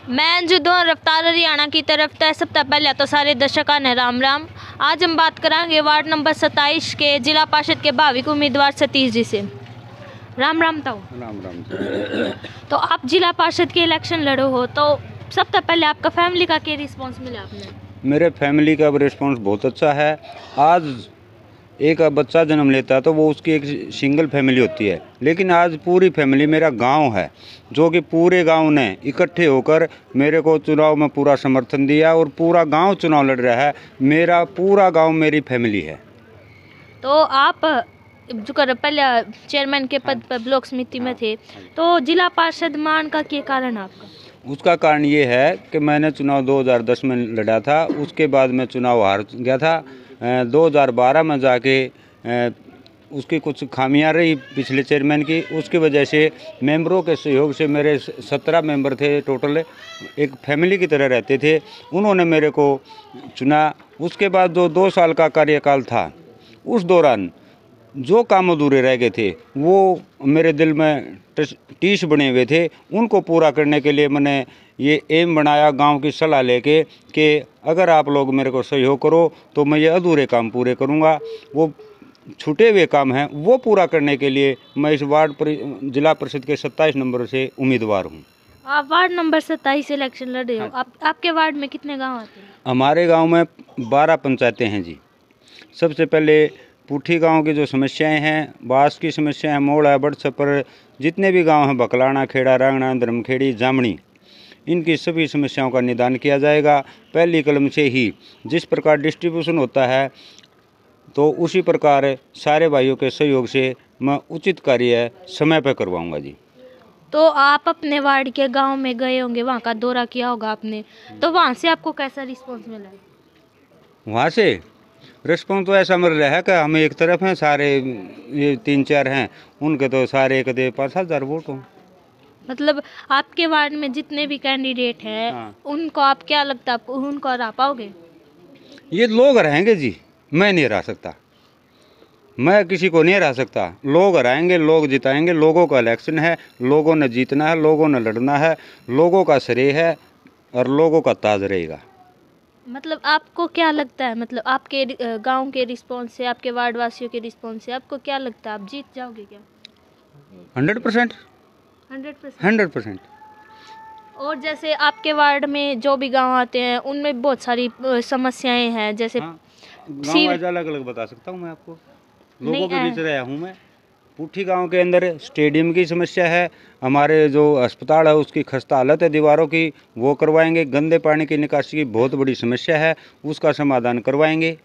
मैं ਜਦੋਂ रफ्तार हरियाणा की तरफ था। सबसे पहले तो सारे दर्शकों ने राम राम। आज हम बात करेंगे वार्ड नंबर 27 के जिला पार्षद के भाविक उम्मीदवार सतीश जी से। राम राम ताऊ। राम राम। तो आप जिला पार्षद के इलेक्शन लड़ो हो, तो सबसे पहले आपका फैमिली का क्या रिस्पांस मिला आपने? मेरे फैमिली का रिस्पांस बहुत अच्छा है। आज एक बच्चा जन्म लेता है तो वो उसकी एक सिंगल फैमिली होती है, लेकिन आज पूरी फैमिली मेरा गांव है, जो कि पूरे गांव ने इकट्ठे होकर मेरे को चुनाव में पूरा समर्थन दिया और पूरा गांव चुनाव लड़ रहा है। मेरा पूरा गांव मेरी फैमिली है। तो आप जो कर पहले चेयरमैन के पद पर ब्लॉक समिति में थे, तो जिला पार्षद मान का क्या कारण आपका? उसका कारण ये है कि मैंने चुनाव 2010 में लड़ा था, उसके बाद मैं चुनाव हार गया था। 2012 में जाके उसकी कुछ खामियां रही पिछले चेयरमैन की, उसकी वजह से मेंबरों के सहयोग से मेरे 17 मेंबर थे टोटल, एक फैमिली की तरह रहते थे, उन्होंने मेरे को चुना। उसके बाद जो 2 साल का कार्यकाल था, उस दौरान जो काम अधूरे रह गए थे वो मेरे दिल में टीस बने हुए थे, उनको पूरा करने के लिए मैंने ये एम बनाया गांव की सलाह लेके कि अगर आप लोग मेरे को सहयोग करो तो मैं ये अधूरे काम पूरे करूंगा। वो छूटे हुए काम हैं वो पूरा करने के लिए मैं इस जिला परिषद के 27 नंबर से उम्मीदवार हूँ। आप वार्ड नंबर 27 से इलेक्शन लड़ रहे हो। आपके वार्ड में कितने गाँव आते हैं? हमारे गाँव में 12 पंचायतें हैं जी। सबसे पहले पुठी गांव की जो समस्याएं हैं, बास की समस्या है, मोड़ है, बड़छपर, जितने भी गांव हैं, बकलाना, खेड़ा, रांगना, धर्मखेड़ी, जामनी, इनकी सभी समस्याओं का निदान किया जाएगा। पहली कलम से ही जिस प्रकार डिस्ट्रीब्यूशन होता है तो उसी प्रकार सारे भाइयों के सहयोग से मैं उचित कार्य समय पर करवाऊंगा जी। तो आप अपने वार्ड के गाँव में गए होंगे, वहाँ का दौरा किया होगा आपने, तो वहाँ से आपको कैसा रिस्पॉन्स मिला? वहाँ से रिस्पॉन्स तो ऐसा मिल रहा है कि हम एक तरफ हैं, सारे ये 3-4 हैं, उनके तो सारे एक 5,000 वोट हों। मतलब आपके वार्ड में जितने भी कैंडिडेट हैं, हाँ, उनको आप क्या लगता है आपको उनको हरा पाओगे? ये लोग हराएंगे जी, मैं नहीं हरा सकता, मैं किसी को नहीं हरा सकता। लोग हराएंगे, लोग जिताएंगे। लोगों का इलेक्शन है, लोगों ने जीतना है, लोगों ने लड़ना है, लोगों का श्रेय है और लोगों का ताज रहेगा। मतलब आपको क्या लगता है, मतलब आपके गांव के रिस्पांस से, आपके वार्ड वासियों के रिस्पांस से आपको क्या लगता है, आप जीत जाओगे क्या? 100%। 100%। और जैसे आपके वार्ड में जो भी गांव आते हैं उनमें बहुत सारी समस्याएं हैं, जैसे गांव अलग अलग बता सकता हूँ मैं आपको, लोगों के बीच रहा हूँ मैं। पुठी गांव के अंदर स्टेडियम की समस्या है, हमारे जो अस्पताल है उसकी खस्ता हालत है दीवारों की, वो करवाएंगे। गंदे पानी की निकासी की बहुत बड़ी समस्या है, उसका समाधान करवाएंगे।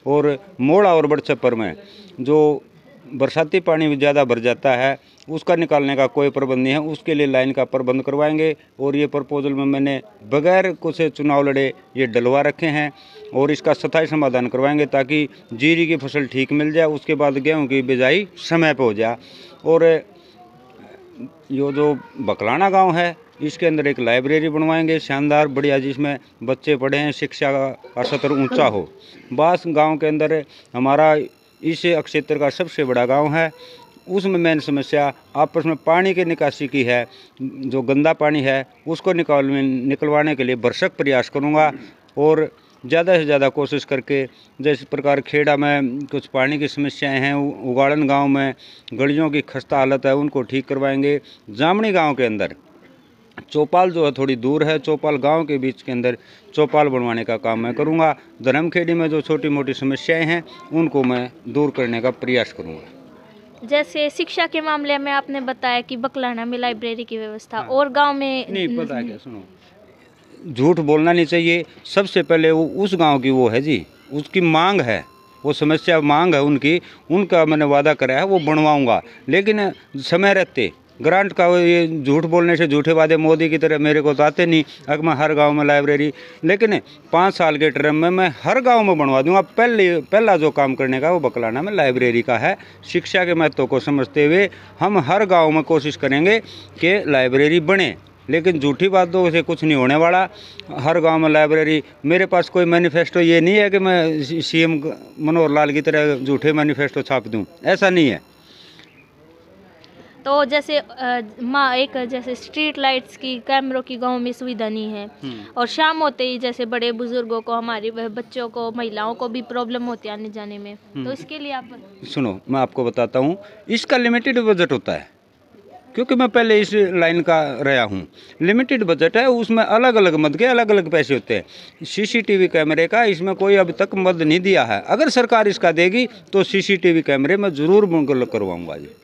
और मोड़ा और बड़छपर में जो बरसाती पानी ज़्यादा भर जाता है उसका निकालने का कोई प्रबंध नहीं है, उसके लिए लाइन का प्रबंध करवाएंगे। और ये प्रपोजल में मैंने बगैर कुछ चुनाव लड़े ये डलवा रखे हैं और इसका स्थायी समाधान करवाएंगे ताकि जीरी की फसल ठीक मिल जाए, उसके बाद गेहूं की बिजाई समय पर हो जाए। और ये जो बकलाना गांव है इसके अंदर एक लाइब्रेरी बनवाएंगे शानदार बढ़िया, जिसमें बच्चे पढ़ें, शिक्षा का स्तर ऊंचा हो। बास गांव के अंदर हमारा इस क्षेत्र का सबसे बड़ा गांव है, उसमें मेन समस्या आपस में पानी की निकासी की है। जो गंदा पानी है उसको निकलवाने के लिए भरसक प्रयास करूंगा और ज़्यादा से ज़्यादा कोशिश करके, जिस प्रकार खेड़ा में कुछ पानी की समस्याएं हैं, उगाड़न गांव में गलियों की खस्ता हालत है, उनको ठीक करवाएंगे। जामनी गांव के अंदर चौपाल जो है थोड़ी दूर है, चौपाल गांव के बीच के अंदर चौपाल बनवाने का काम मैं करूंगा। धर्मखेड़ी में जो छोटी मोटी समस्याएं हैं उनको मैं दूर करने का प्रयास करूंगा। जैसे शिक्षा के मामले में आपने बताया कि बकलाना में लाइब्रेरी की व्यवस्था, हाँ, और गांव में नहीं पता है क्या, सुनो, झूठ बोलना नहीं चाहिए। सबसे पहले वो उस गांव की वो है जी, उसकी मांग है, वो समस्या मांग है उनकी, उनका मैंने वादा करा है वो बनवाऊंगा। लेकिन समय रहते ग्रांट का ये झूठ बोलने से, झूठे वादे मोदी की तरह मेरे को तो आते नहीं। अगर मैं हर गांव में लाइब्रेरी, लेकिन 5 साल के टर्म में मैं हर गांव में बनवा दूंगा। पहला जो काम करने का वो बकलाना में लाइब्रेरी का है। शिक्षा के महत्व को समझते हुए हम हर गांव में कोशिश करेंगे कि लाइब्रेरी बने, लेकिन झूठी बातों से कुछ नहीं होने वाला। हर गांव में लाइब्रेरी, मेरे पास कोई मैनिफेस्टो ये नहीं है कि मैं सीएम मनोहर लाल की तरह झूठे मैनिफेस्टो छाप दूं, ऐसा नहीं है। तो जैसे एक जैसे स्ट्रीट लाइट्स की, कैमरों की गांव में सुविधा नहीं है, और शाम होते ही जैसे बड़े बुजुर्गों को, हमारे बच्चों को, महिलाओं को भी प्रॉब्लम होती है आने जाने में, तो इसके लिए आप सुनो, मैं आपको बताता हूँ, इसका लिमिटेड बजट होता है, क्योंकि मैं पहले इस लाइन का रहा हूँ। लिमिटेड बजट है, उसमें अलग अलग मद के अलग अलग पैसे होते हैं। सीसीटीवी कैमरे का इसमें कोई अभी तक मद नहीं दिया है। अगर सरकार इसका देगी तो सीसीटीवी कैमरे में ज़रूर मुकम्मल करवाऊंगा जी।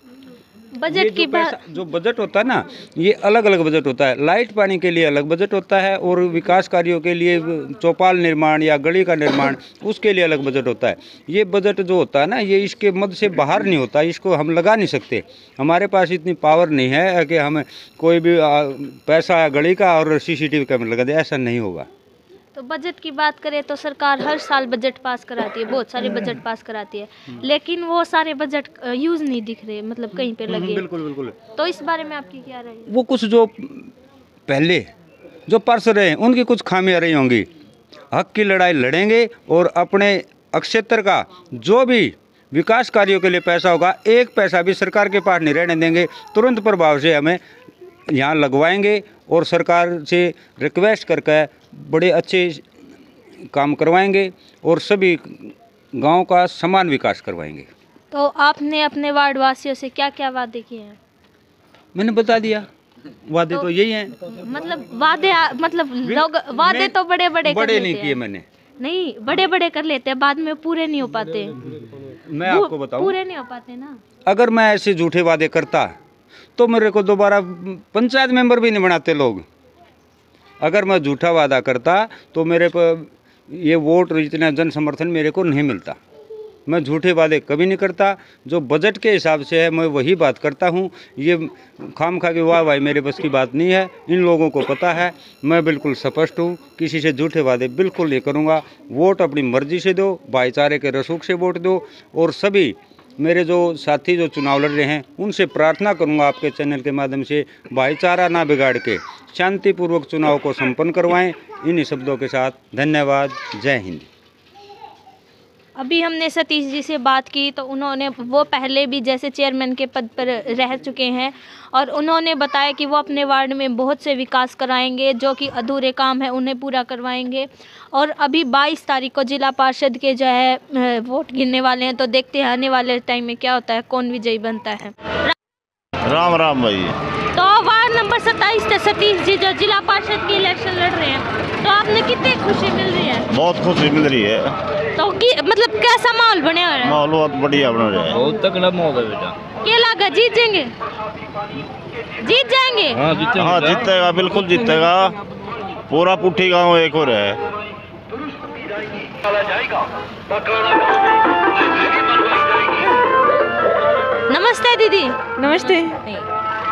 बजट की बात, जो बजट होता है ना, ये अलग अलग बजट होता है। लाइट पानी के लिए अलग बजट होता है, और विकास कार्यों के लिए चौपाल निर्माण या गली का निर्माण, उसके लिए अलग बजट होता है। ये बजट जो होता है ना, ये इसके मद से बाहर नहीं होता, इसको हम लगा नहीं सकते। हमारे पास इतनी पावर नहीं है कि हमें कोई भी पैसा गली का और सीसीटीवी कैमरा लगा दे, ऐसा नहीं होगा। तो बजट की बात करें तो सरकार हर साल बजट पास कराती है, बहुत सारे बजट पास कराती है, लेकिन वो सारे बजट यूज नहीं दिख रहे, मतलब कहीं पे लगे। बिल्कुल बिल्कुल। तो इस बारे में आपकी क्या राय है? वो कुछ जो पहले जो पर्स रहे उनकी कुछ खामियां रही होंगी। हक की लड़ाई लड़ेंगे और अपने क्षेत्र का जो भी विकास कार्यों के लिए पैसा होगा, एक पैसा भी सरकार के पास नहीं रहने देंगे। तुरंत प्रभाव से हमें यहाँ लगवाएंगे और सरकार से रिक्वेस्ट करके बड़े अच्छे काम करवाएंगे और सभी गांव का समान विकास करवाएंगे। तो आपने अपने वार्ड वासियों से क्या क्या वादे किए हैं? मैंने बता दिया, वादे तो यही हैं। मतलब वादे, मतलब लोग वादे तो बड़े बड़े नहीं किए मैंने। नहीं, बड़े बड़े कर लेते हैं, बाद में पूरे नहीं हो पाते। मैं आपको बताऊं, पूरे नहीं हो पाते ना। अगर मैं ऐसे झूठे वादे करता तो मेरे को दोबारा पंचायत मेंबर भी नहीं बनाते लोग। अगर मैं झूठा वादा करता तो मेरे पर ये वोट, इतना जन समर्थन मेरे को नहीं मिलता। मैं झूठे वादे कभी नहीं करता। जो बजट के हिसाब से है मैं वही बात करता हूँ। ये खाम खा के वाह भाई मेरे बस की बात नहीं है। इन लोगों को पता है, मैं बिल्कुल स्पष्ट हूँ, किसी से झूठे वादे बिल्कुल नहीं करूँगा। वोट अपनी मर्जी से दो, भाईचारे के रसूख से वोट दो, और सभी मेरे जो साथी जो चुनाव लड़ रहे हैं उनसे प्रार्थना करूंगा आपके चैनल के माध्यम से, भाईचारा ना बिगाड़ के शांतिपूर्वक चुनाव को संपन्न करवाएं। इन्हीं शब्दों के साथ धन्यवाद। जय हिंद। अभी हमने सतीश जी से बात की तो उन्होंने, वो पहले भी जैसे चेयरमैन के पद पर रह चुके हैं, और उन्होंने बताया कि वो अपने वार्ड में बहुत से विकास कराएंगे, जो कि अधूरे काम है उन्हें पूरा करवाएंगे। और अभी 22 तारीख को जिला पार्षद के जो है वोट गिनने वाले हैं, तो देखते हैं आने वाले टाइम में क्या होता है, कौन विजयी बनता है। राम राम भाई। तो वार्ड नंबर 27 से सतीश जी जो जिला पार्षद की इलेक्शन लड़ रहे हैं, तो आपने कितनी खुशी मिल रही है? बहुत खुशी मिल रही है। तो मतलब कैसा माहौल बने हो रहा है? माहौल बहुत बढ़िया बना रहा है। बहुत तगड़ा माहौल है बेटा। क्या लगा, जीत जाएंगे? जीत जाएंगे? हाँ जीतेगा, बिल्कुल जीतेगा। पूरा पुट्ठी गांव एक और है। नमस्ते दीदी। नमस्ते।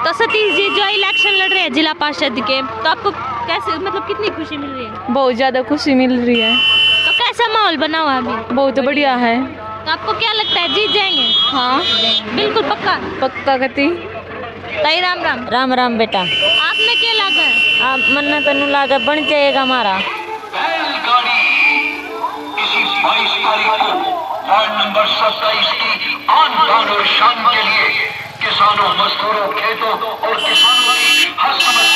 तो सतीश जी जो इलेक्शन लड़ रहे हैं जिला पार्षद के, तो आपको कैसे, मतलब कितनी खुशी मिल रही है? बहुत ज़्यादा खुशी मिल रही है। तो कैसा माहौल बना हुआ है अभी? बहुत बढ़िया है। तो आपको क्या लगता है, जीत जाएंगे? हाँ बिल्कुल पक्का? पक्का गति। ताई राम राम। राम राम बेटा। आपने क्या लगा? आप मन तनु लागा बन जाएगा हमारा। इसी 22 तारीख को वार्ड नंबर 27 की आन बान और शान के लिए किसानों, मजदूरों, खेतों और किसानों की हर समस्या